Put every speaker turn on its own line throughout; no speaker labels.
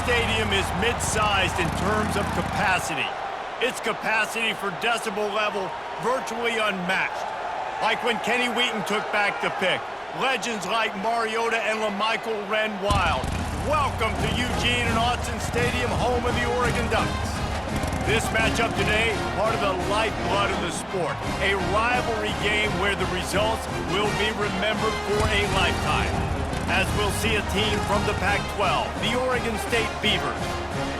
stadium is mid-sized in terms of capacity. Its capacity for decibel level virtually unmatched. Like when Kenny Wheaton took back the pick. Legends like Mariota and LaMichael ran wild. Welcome to Eugene and Autzen Stadium, home of the Oregon Ducks. This matchup today, part of the lifeblood of the sport. A rivalry game where the results will be remembered for a lifetime. As we'll see a team from the Pac-12, the Oregon State Beavers,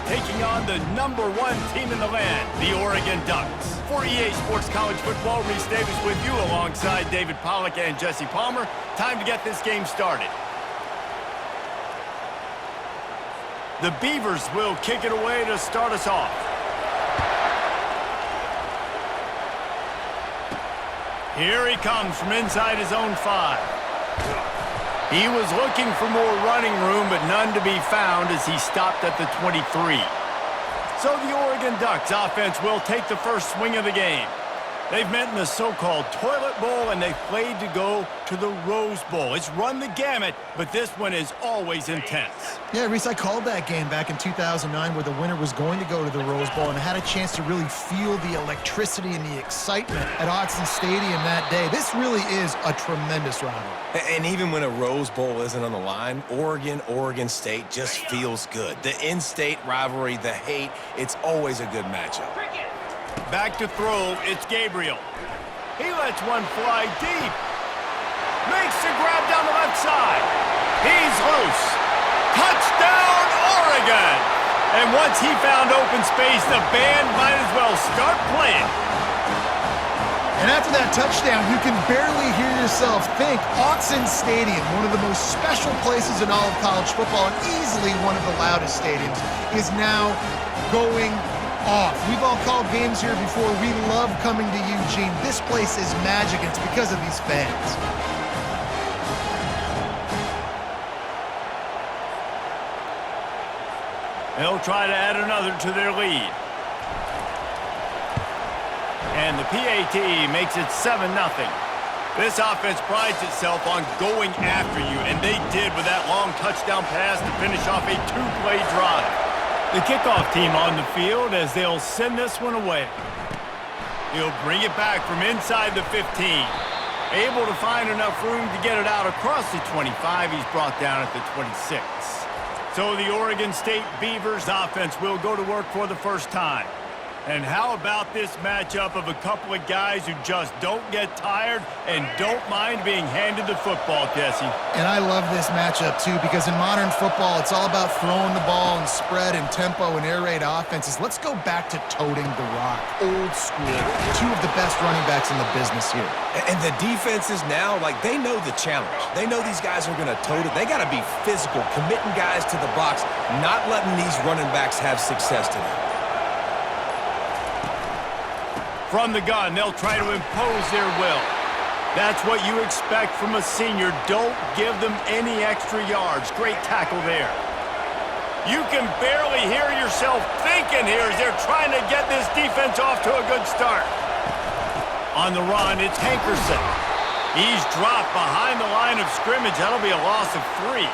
taking on the #1 team in the land, the Oregon Ducks. For EA Sports College Football, Reese Davis with you alongside David Pollack and Jesse Palmer. Time to get this game started. The Beavers will kick it away to start us off. Here he comes from inside his own 5. He was looking for more running room, but none to be found as he stopped at the 23. So the Oregon Ducks offense will take the first swing of the game. They've met in the so-called Toilet Bowl, and they've played to go to the Rose Bowl. It's run the gamut, but this one is always intense.
Yeah, Reese, I called that game back in 2009 where the winner was going to go to the Rose Bowl, and I had a chance to really feel the electricity and the excitement at Autzen Stadium that day. This really is a tremendous rivalry.
And even when a Rose Bowl isn't on the line, Oregon State just feels good. The in-state rivalry, the hate, it's always a good matchup.
Back to throw, it's Gabriel. He lets one fly deep. Makes the grab down the left side. He's loose. Touchdown, Oregon! And once he found open space, the band might as well start playing.
And after that touchdown, you can barely hear yourself think. Autzen Stadium, one of the most special places in all of college football, and easily one of the loudest stadiums, is now going off. We've all called games here before. We love coming to Eugene. This place is magic, and it's because of these fans.
They'll try to add another to their lead. And the PAT makes it 7-0. This offense prides itself on going after you, and they did with that long touchdown pass to finish off a 2-play drive. The kickoff team on the field as they'll send this one away. He'll bring it back from inside the 15. Able to find enough room to get it out across the 25. He's brought down at the 26. So the Oregon State Beavers offense will go to work for the first time. And how about this matchup of a couple of guys who just don't get tired and don't mind being handed the football, Jesse?
And I love this matchup, too, because in modern football, it's all about throwing the ball and spread and tempo and air raid offenses. Let's go back to toting the rock. Old school. Two of the best running backs in the business here.
And the defenses now, like, they know the challenge. They know these guys are going to tote it. They got to be physical, committing guys to the box, not letting these running backs have success today.
From the gun, they'll try to impose their will. That's what you expect from a senior. Don't give them any extra yards. Great tackle there. You can barely hear yourself thinking here as they're trying to get this defense off to a good start. On the run, it's Hankerson. He's dropped behind the line of scrimmage. That'll be a loss of 3.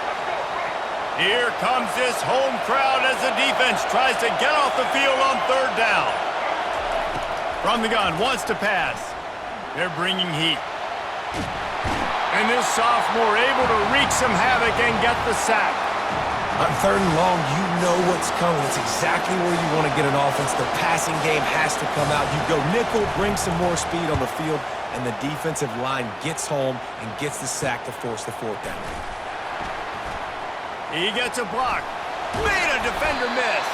Here comes this home crowd as the defense tries to get off the field on 3rd down. From the gun, wants to pass. They're bringing heat. And this sophomore able to wreak some havoc and get the sack.
On 3rd and long, you know what's coming. It's exactly where you want to get an offense. The passing game has to come out. You go nickel, bring some more speed on the field, and the defensive line gets home and gets the sack to force the 4th down.
He gets a block. Made a defender miss.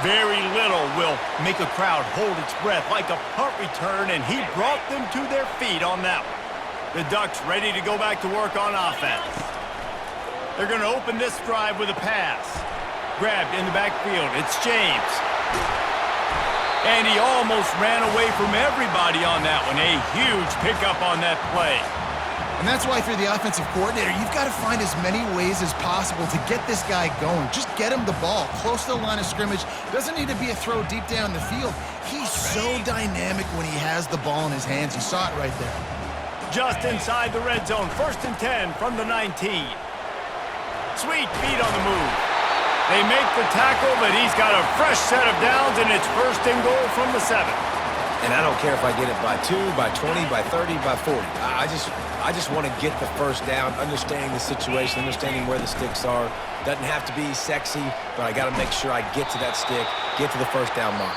Very little will make a crowd hold its breath like a punt return, and he brought them to their feet on that one. The Ducks ready to go back to work on offense. They're going to open this drive with a pass. Grabbed in the backfield. It's James. And he almost ran away from everybody on that one. A huge pickup on that play.
And that's why, if you're the offensive coordinator, you've got to find as many ways as possible to get this guy going. Just get him the ball close to the line of scrimmage. Doesn't need to be a throw deep down the field. He's so dynamic when he has the ball in his hands. You saw it right there.
Just inside the red zone. 1st and 10 from the 19. Sweet feet on the move. They make the tackle, but he's got a fresh set of downs, and it's first and goal from the 7.
And I don't care if I get it by 2, by 20, by 30, by 40. I just want to get the first down, understanding the situation, understanding where the sticks are. Doesn't have to be sexy, but I got to make sure I get to that stick, get to the first down mark.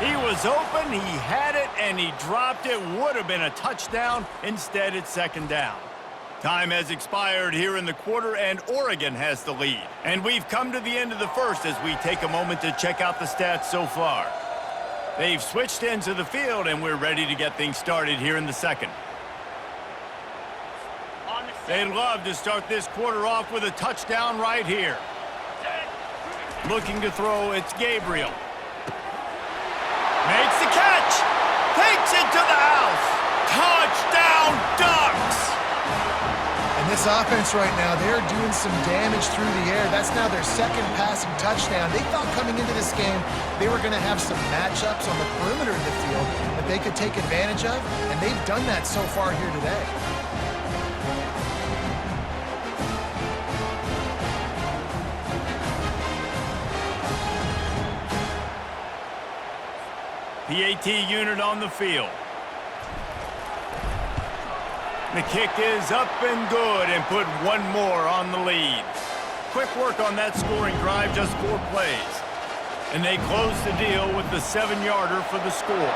He was open, he had it, and he dropped it. Would have been a touchdown. Instead, it's second down. Time has expired here in the quarter, and Oregon has the lead. And we've come to the end of the first as we take a moment to check out the stats so far. They've switched into the field, and we're ready to get things started here in the second. They'd love to start this quarter off with a touchdown right here. Looking to throw, it's Gabriel. Makes the catch. Takes it to the house. Touchdown, Ducks!
And this offense right now, they're doing some damage through the air. That's now their second passing touchdown. They thought coming into this game they were going to have some matchups on the perimeter of the field that they could take advantage of, and they've done that so far here today.
PAT unit on the field. The kick is up and good and put one more on the lead. Quick work on that scoring drive, just 4 plays. And they close the deal with the 7-yarder for the score.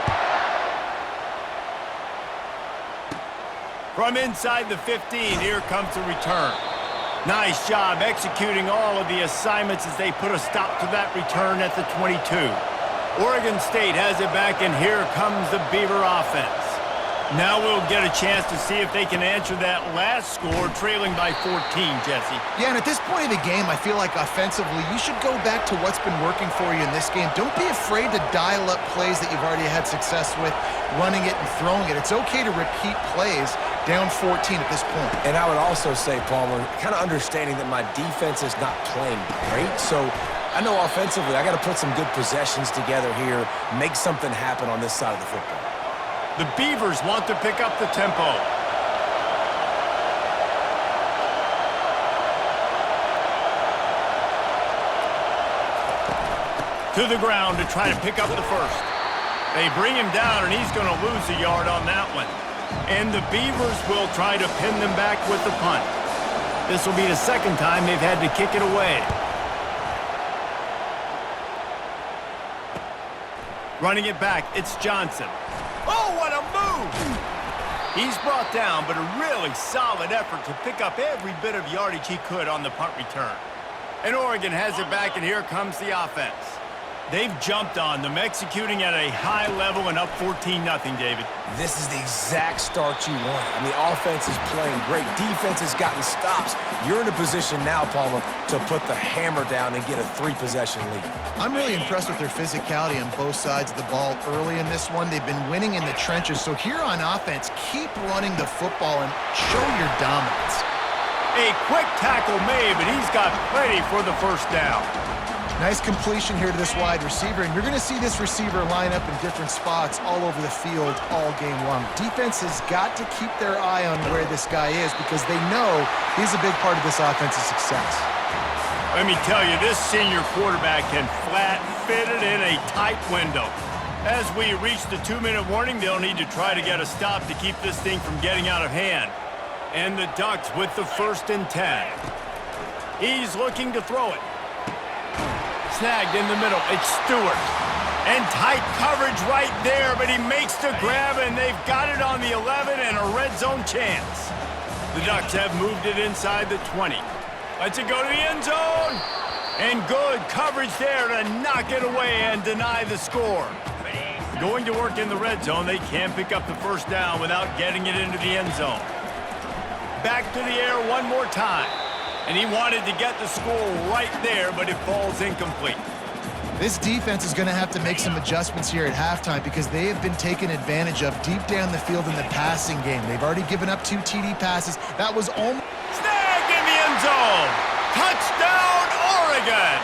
From inside the 15, here comes the return. Nice job executing all of the assignments as they put a stop to that return at the 22. Oregon State has it back, and here comes the Beaver offense. Now we'll get a chance to see if they can answer that last score, trailing by 14, Jesse.
Yeah, and at this point of the game, I feel like offensively, you should go back to what's been working for you in this game. Don't be afraid to dial up plays that you've already had success with, running it and throwing it. It's okay to repeat plays down 14 at this point.
And I would also say, Palmer, kind of understanding that my defense is not playing great, so I know offensively I got to put some good possessions together here, make something happen on this side of the football.
The Beavers want to pick up the tempo. To the ground to try to pick up the first. They bring him down, and he's going to lose a yard on that one. And the Beavers will try to pin them back with the punt. This will be the second time they've had to kick it away. Running it back, it's Johnson. Oh, what a move! He's brought down, but a really solid effort to pick up every bit of yardage he could on the punt return. And Oregon has it back, and here comes the offense. They've jumped on them, executing at a high level and up 14-0, David.
This is the exact start you want. I mean, offense is playing great. Defense has gotten stops. You're in a position now, Palmer, to put the hammer down and get a 3-possession lead.
I'm really impressed with their physicality on both sides of the ball early in this one. They've been winning in the trenches. So here on offense, keep running the football and show your dominance.
A quick tackle made, but he's got plenty for the first down.
Nice completion here to this wide receiver, and you're going to see this receiver line up in different spots all over the field all game long. Defense has got to keep their eye on where this guy is because they know he's a big part of this offensive success.
Let me tell you, this senior quarterback can flat fit it in a tight window. As we reach the 2-minute warning, they'll need to try to get a stop to keep this thing from getting out of hand. And the Ducks with the 1st and 10. He's looking to throw it. Snagged in the middle, it's Stewart. And tight coverage right there, but he makes the grab, and they've got it on the 11 and a red zone chance. The Ducks have moved it inside the 20. Lets it go to the end zone. And good coverage there to knock it away and deny the score. Going to work in the red zone, they can't pick up the first down without getting it into the end zone. Back to the air one more time. And he wanted to get the score right there, but it falls incomplete.
This defense is going to have to make some adjustments here at halftime because they have been taken advantage of deep down the field in the passing game. They've already given up 2 TD passes. That was almost...
Snagged in the end zone! Touchdown, Oregon!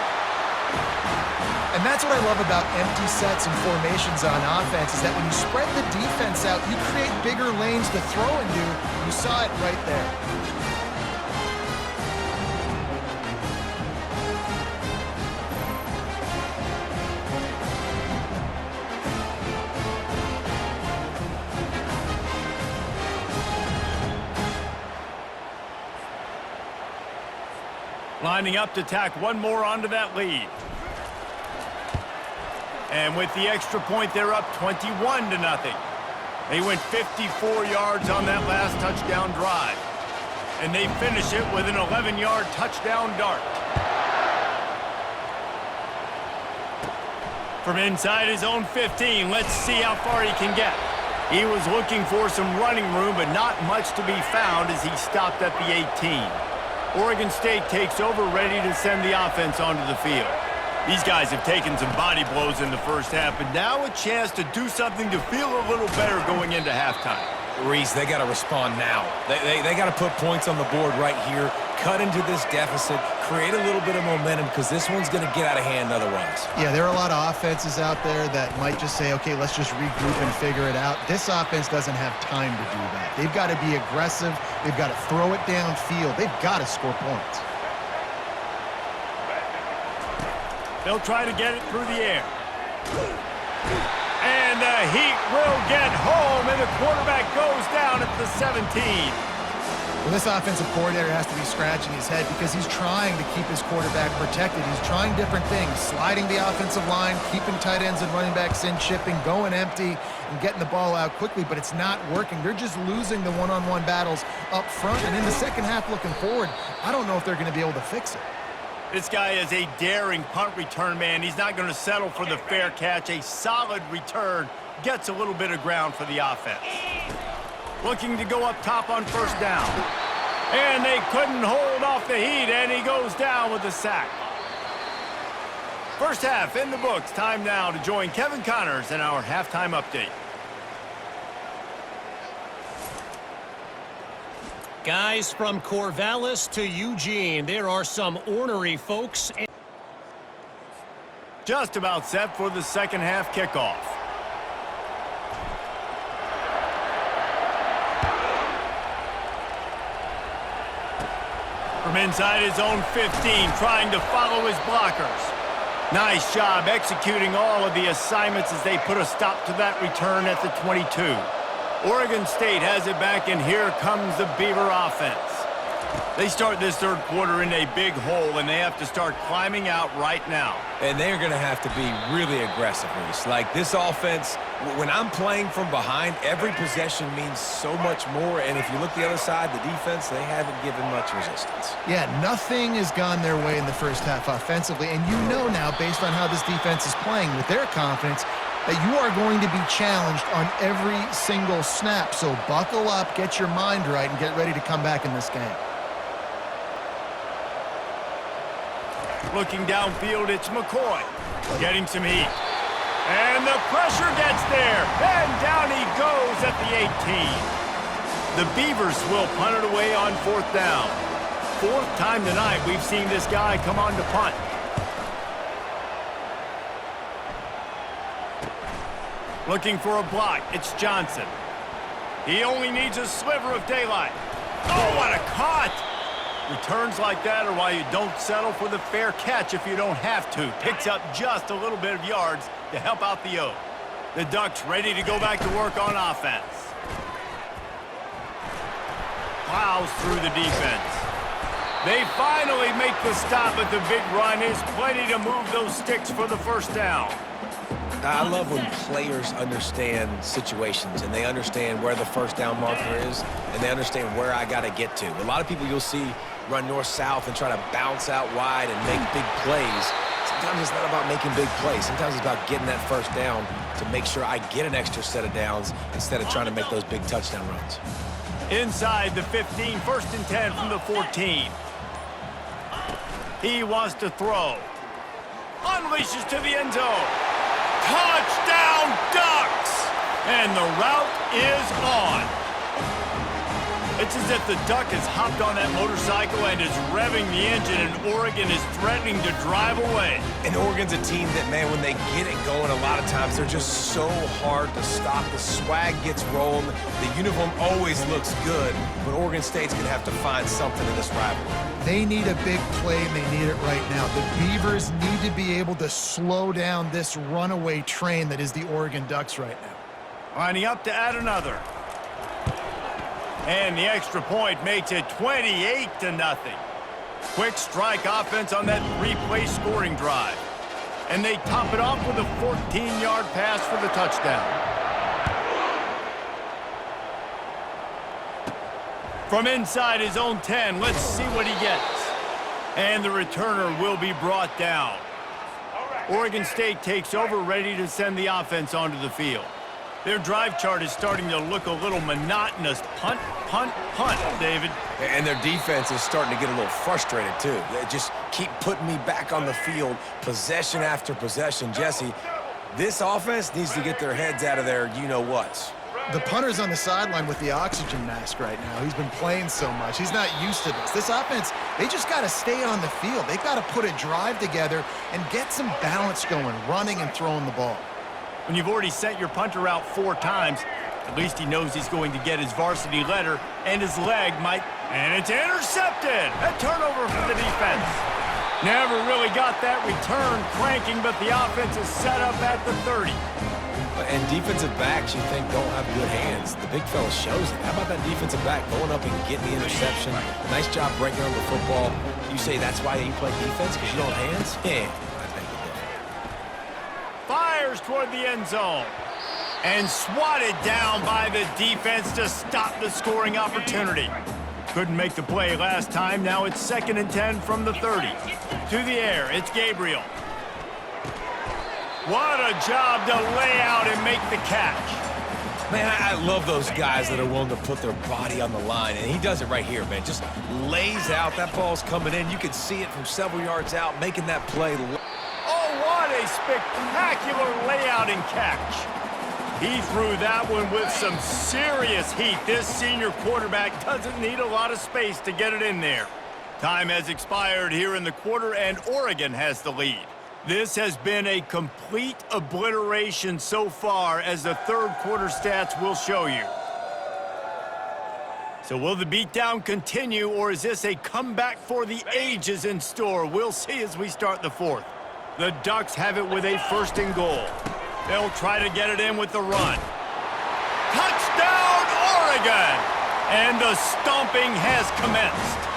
And that's what I love about empty sets and formations on offense is that when you spread the defense out, you create bigger lanes to throw into. You saw it right there.
Lining up to tack one more onto that lead. And with the extra point, they're up 21-0. They went 54 yards on that last touchdown drive. And they finish it with an 11-yard touchdown dart. From inside his own 15, let's see how far he can get. He was looking for some running room, but not much to be found as he stopped at the 18. Oregon State takes over, ready to send the offense onto the field. These guys have taken some body blows in the first half, but now a chance to do something to feel a little better going into halftime.
Reese, they got to respond now. They got to put points on the board right here, cut into this deficit, create a little bit of momentum, because this one's going to get out of hand otherwise.
Yeah, there are a lot of offenses out there that might just say, okay, let's just regroup and figure it out. This offense doesn't have time to do that. They've got to be aggressive. They've got to throw it downfield. They've got to score points.
They'll try to get it through the air. And the Heat will get home, and the quarterback goes down at the 17.
Well, this offensive coordinator has to be scratching his head because he's trying to keep his quarterback protected. He's trying different things, sliding the offensive line, keeping tight ends and running backs in, chipping, going empty, and getting the ball out quickly, but it's not working. They're just losing the one-on-one battles up front, and in the second half looking forward, I don't know if they're going to be able to fix it.
This guy is a daring punt return man. He's not going to settle for the fair catch. A solid return gets a little bit of ground for the offense. Looking to go up top on first down. And they couldn't hold off the Heat, and he goes down with a sack. First half in the books. Time now to join Kevin Connors in our halftime update.
Guys, from Corvallis to Eugene, there are some ornery folks.
Just about set for the second half kickoff. From inside his own 15, trying to follow his blockers. Nice job executing all of the assignments as they put a stop to that return at the 22. Oregon State has it back, and here comes the Beaver offense. They start this third quarter in a big hole, and they have to start climbing out right now.
And they're going to have to be really aggressive, Reese. Like this offense, when I'm playing from behind, every possession means so much more. And if you look the other side, the defense, they haven't given much resistance.
Yeah, nothing has gone their way in the first half offensively. And you know now, based on how this defense is playing with their confidence, that you are going to be challenged on every single snap. So buckle up, get your mind right, and get ready to come back in this game.
Looking downfield, it's McCoy getting some heat. And the pressure gets there. And down he goes at the 18. The Beavers will punt it away on fourth down. Fourth time tonight we've seen this guy come on to punt. Looking for a block, it's Johnson. He only needs a sliver of daylight. Oh, what a cut! Returns like that are why you don't settle for the fair catch if you don't have to. Picks up just a little bit of yards to help out the O. The Ducks ready to go back to work on offense. Plows through the defense. They finally make the stop, but the big run is plenty to move those sticks for the first down.
I love when players understand situations and they understand where the first down marker is and they understand where I got to get to. A lot of people you'll see run north-south and try to bounce out wide and make big plays. Sometimes it's not about making big plays. Sometimes it's about getting that first down to make sure I get an extra set of downs instead of trying to make those big touchdown runs.
Inside the 15, first and 10 from the 14. He wants to throw. Unleashes to the end zone. Touchdown, Ducks! And the route is on. It's as if the Duck has hopped on that motorcycle and is revving the engine, and Oregon is threatening to drive away.
And Oregon's a team that, man, when they get it going, a lot of times they're just so hard to stop. The swag gets rolling. The uniform always looks good, but Oregon State's going to have to find something in this rivalry.
They need a big play, and they need it right now. The Beavers need to be able to slow down this runaway train that is the Oregon Ducks right now.
Lining up to add another. And the extra point makes it 28-0. Quick strike offense on that three-play scoring drive. And they top it off with a 14-yard pass for the touchdown. From inside his own 10, let's see what he gets. And the returner will be brought down. Oregon State takes over, ready to send the offense onto the field. Their drive chart is starting to look a little monotonous. Punt, punt, punt, David.
And their defense is starting to get a little frustrated, too. They just keep putting me back on the field, possession after possession. Jesse, this offense needs to get their heads out of their you-know-whats.
The punter's on the sideline with the oxygen mask right now. He's been playing so much. He's not used to this. This offense, they just got to stay on the field. They've got to put a drive together and get some balance going, running and throwing the ball.
When you've already sent your punter out 4 times, at least he knows he's going to get his varsity letter, and his leg might... And it's intercepted! A turnover for the defense. Never really got that return cranking, but the offense is set up at the 30.
And defensive backs, you think, don't have good hands. The big fella shows it. How about that defensive back going up and getting the interception? Nice job breaking on the football. You say that's why you play defense, because you don't have hands? Yeah, I think it different.
Fires toward the end zone. And swatted down by the defense to stop the scoring opportunity. Couldn't make the play last time. Now it's 2nd and 10 from the 30. To the air, it's Gabriel. What a job to lay out and make the catch.
Man, I love those guys that are willing to put their body on the line, and he does it right here, man. Just lays out. That ball's coming in. You can see it from several yards out, making that play.
Oh, what a spectacular layout and catch. He threw that one with some serious heat. This senior quarterback doesn't need a lot of space to get it in there. Time has expired here in the quarter, and Oregon has the lead. This has been a complete obliteration so far, as the third quarter stats will show you. So will the beatdown continue, or is this a comeback for the ages in store? We'll see as we start the fourth. The Ducks have it with a 1st and goal. They'll try to get it in with the run. Touchdown, Oregon! And the stomping has commenced.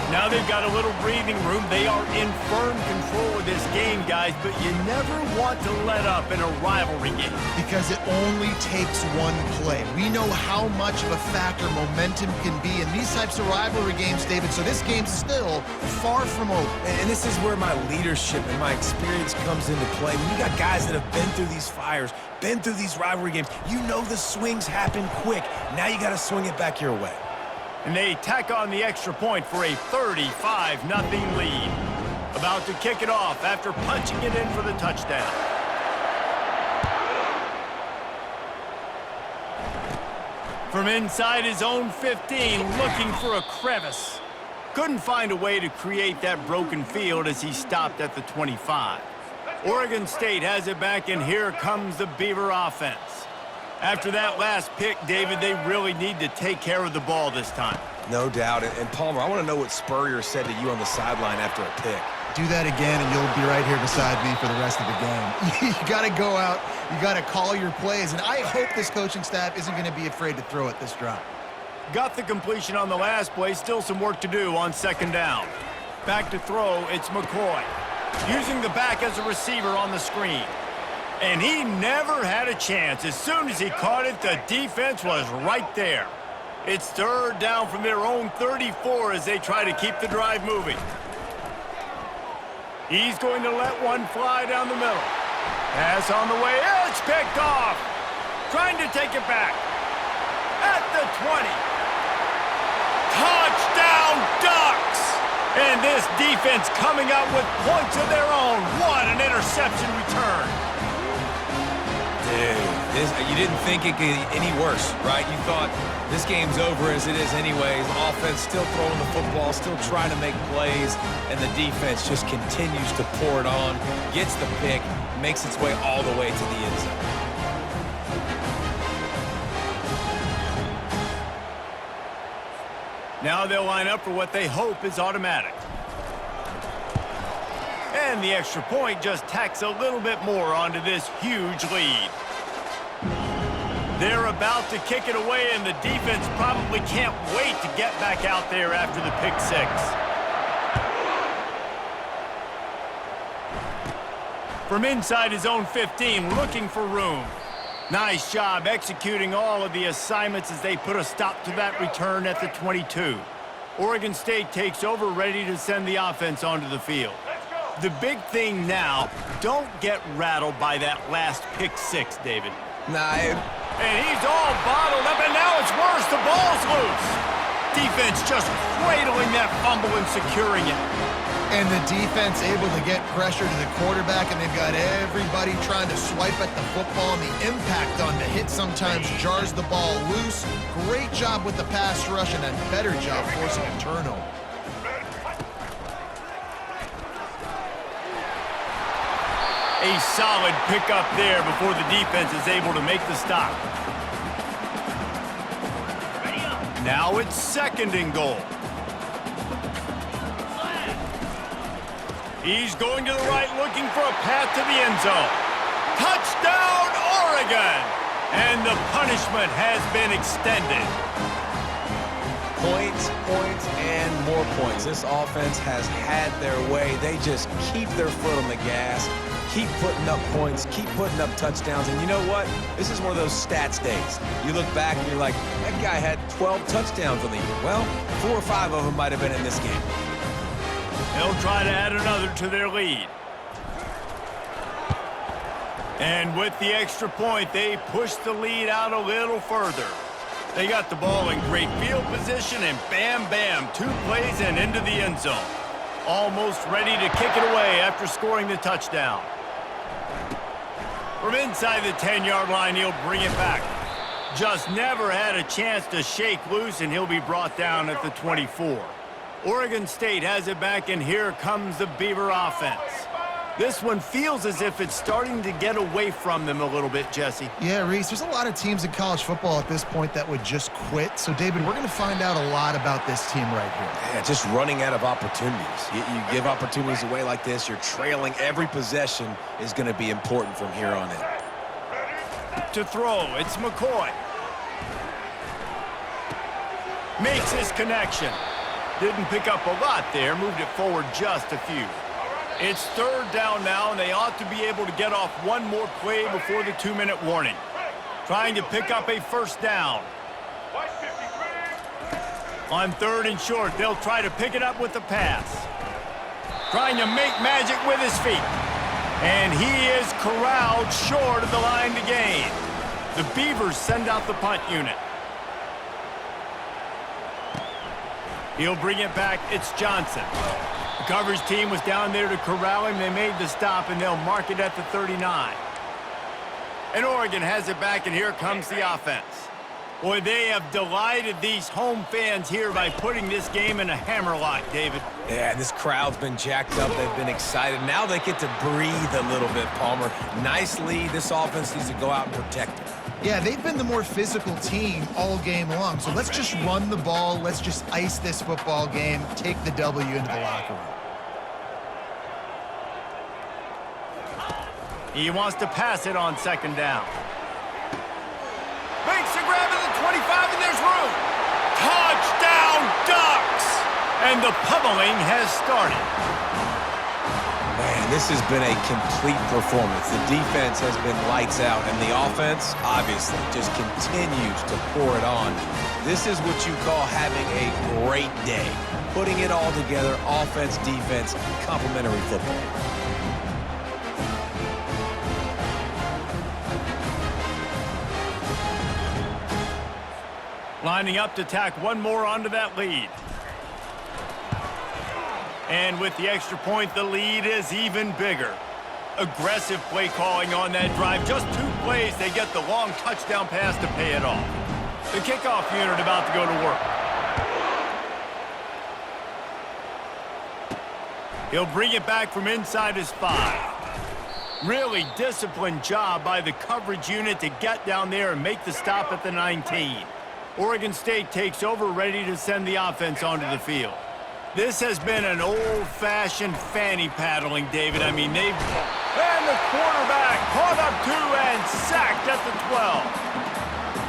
Now they've got a little breathing room. They are in firm control of this game, guys, but you never want to let up in a rivalry game.
Because it only takes one play. We know how much of a factor momentum can be in these types of rivalry games, David, so this game's still far from over.
And this is where my leadership and my experience comes into play. When you got guys that have been through these fires, been through these rivalry games, you know the swings happen quick. Now you got to swing it back your way.
And they tack on the extra point for a 35-0 lead. About to kick it off after punching it in for the touchdown. From inside his own 15, looking for a crevice. Couldn't find a way to create that broken field as he stopped at the 25. Oregon State has it back, and here comes the Beaver offense. After that last pick, David, they really need to take care of the ball this time.
No doubt. And Palmer, I want to know what Spurrier said to you on the sideline after a pick.
Do that again, and you'll be right here beside me for the rest of the game. You got to go out. You got to call your plays, and I hope this coaching staff isn't going to be afraid to throw it this drive.
Got the completion on the last play. Still some work to do on 2nd down. Back to throw, it's McCoy. Using the back as a receiver on the screen. And he never had a chance. As soon as he caught it, the defense was right there. It's 3rd down from their own 34 as they try to keep the drive moving. He's going to let one fly down the middle. Pass on the way. It's picked off. Trying to take it back. At the 20. Touchdown, Ducks! And this defense coming out with points of their own. What an interception return.
Dude, you didn't think it could get any worse, right? You thought this game's over as it is anyways. Offense still throwing the football, still trying to make plays, and the defense just continues to pour it on, gets the pick, makes its way all the way to the end zone.
Now they'll line up for what they hope is automatic. And the extra point just tacks a little bit more onto this huge lead. They're about to kick it away, and the defense probably can't wait to get back out there after the pick six. From inside his own 15, looking for room. Nice job executing all of the assignments as they put a stop to that return at the 22. Oregon State takes over, ready to send the offense onto the field. The big thing now, don't get rattled by that last pick six, David.
Nah,
and he's all bottled up, and now it's worse. The ball's loose. Defense just cradling that fumble and securing it.
And the defense able to get pressure to the quarterback, and they've got everybody trying to swipe at the football, and the impact on the hit sometimes jars the ball loose. Great job with the pass rush, and a better job forcing a turnover.
A solid pickup there before the defense is able to make the stop. Now it's 2nd and goal. He's going to the right, looking for a path to the end zone. Touchdown, Oregon! And the punishment has been extended.
points, and more points. This offense has had their way. They just keep their foot on the gas, keep putting up points, keep putting up touchdowns. And you know what? This is one of those stats days. You look back and you're like, that guy had 12 touchdowns on the year. Well, 4 or 5 of them might have been in this game.
They'll try to add another to their lead. And with the extra point, they push the lead out a little further. They got the ball in great field position, and bam, bam, 2 plays and into the end zone. Almost ready to kick it away after scoring the touchdown. From inside the 10-yard line, he'll bring it back. Just never had a chance to shake loose, and he'll be brought down at the 24. Oregon State has it back, and here comes the Beaver offense. This one feels as if it's starting to get away from them a little bit, Jesse.
Yeah, Reese, there's a lot of teams in college football at this point that would just quit. So, David, we're going to find out a lot about this team right here.
Yeah, just running out of opportunities. You give opportunities away like this, you're trailing. Every possession is going to be important from here on in.
To throw, it's McCoy. Makes his connection. Didn't pick up a lot there, moved it forward just a few. It's 3rd down now, and they ought to be able to get off one more play before the 2-minute warning. Trying to pick up a 1st down. On 3rd and short, they'll try to pick it up with the pass. Trying to make magic with his feet. And he is corralled short of the line to gain. The Beavers send out the punt unit. He'll bring it back. It's Johnson. The coverage team was down there to corral him. They made the stop, and they'll mark it at the 39. And Oregon has it back, and here comes the offense. Boy, they have delighted these home fans here by putting this game in a hammerlock, David.
Yeah, this crowd's been jacked up. They've been excited. Now they get to breathe a little bit, Palmer. Nice lead. This offense needs to go out and protect it.
Yeah, they've been the more physical team all game long. So let's just run the ball. Let's just ice this football game, take the W into the locker room.
He wants to pass it on 2nd down. Makes a grab at the 25, and there's room. Touchdown, Ducks! And the pummeling has started.
Man, this has been a complete performance. The defense has been lights out, and the offense, obviously, just continues to pour it on. This is what you call having a great day. Putting it all together, offense, defense, complementary football.
Lining up to tack one more onto that lead. And with the extra point, the lead is even bigger. Aggressive play calling on that drive. Just 2 plays, they get the long touchdown pass to pay it off. The kickoff unit about to go to work. He'll bring it back from inside his 5. Really disciplined job by the coverage unit to get down there and make the stop at the 19. Oregon State takes over, ready to send the offense onto the field. This has been an old-fashioned fanny paddling, David. I mean, they've... And the quarterback caught up 2 and sacked at the 12.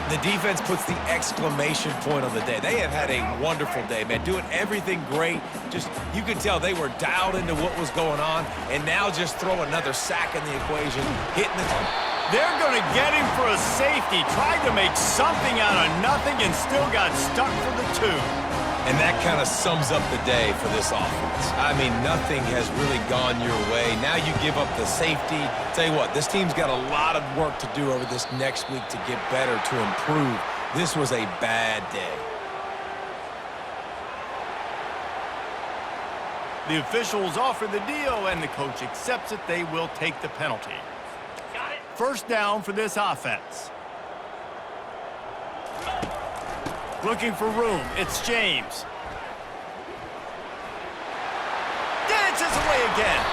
The defense puts the exclamation point on the day. They have had a wonderful day, man, doing everything great. Just, you could tell they were dialed into what was going on, and now just throw another sack in the equation, hitting the...
They're going to get him for a safety. Tried to make something out of nothing and still got stuck for the 2.
And that kind of sums up the day for this offense. I mean, nothing has really gone your way. Now you give up the safety. Tell you what, this team's got a lot of work to do over this next week to get better, to improve. This was a bad day.
The officials offer the deal, and the coach accepts it. They will take the penalty. First down for this offense. Looking for room. It's James. Dances away again.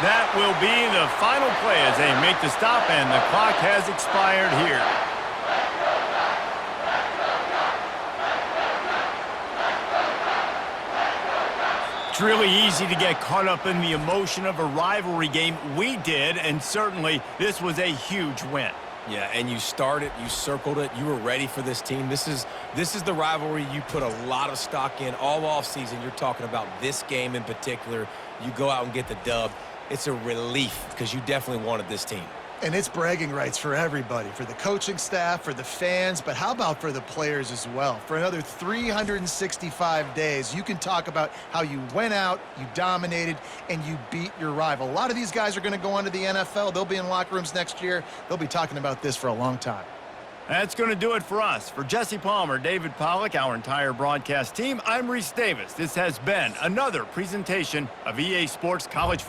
That will be the final play as they make the stop, and the clock has expired here. It's really easy to get caught up in the emotion of a rivalry game. We did, and certainly this was a huge win.
Yeah, and you started, you circled it, you were ready for this team. This is the rivalry you put a lot of stock in all offseason. You're talking about this game in particular. You go out and get the dub. It's a relief because you definitely wanted this team.
And it's bragging rights for everybody, for the coaching staff, for the fans, but how about for the players as well? For another 365 days, you can talk about how you went out, you dominated, and you beat your rival. A lot of these guys are going to go on to the NFL. They'll be in locker rooms next year. They'll be talking about this for a long time.
That's going to do it for us. For Jesse Palmer, David Pollack, our entire broadcast team, I'm Reese Davis. This has been another presentation of EA Sports College Football.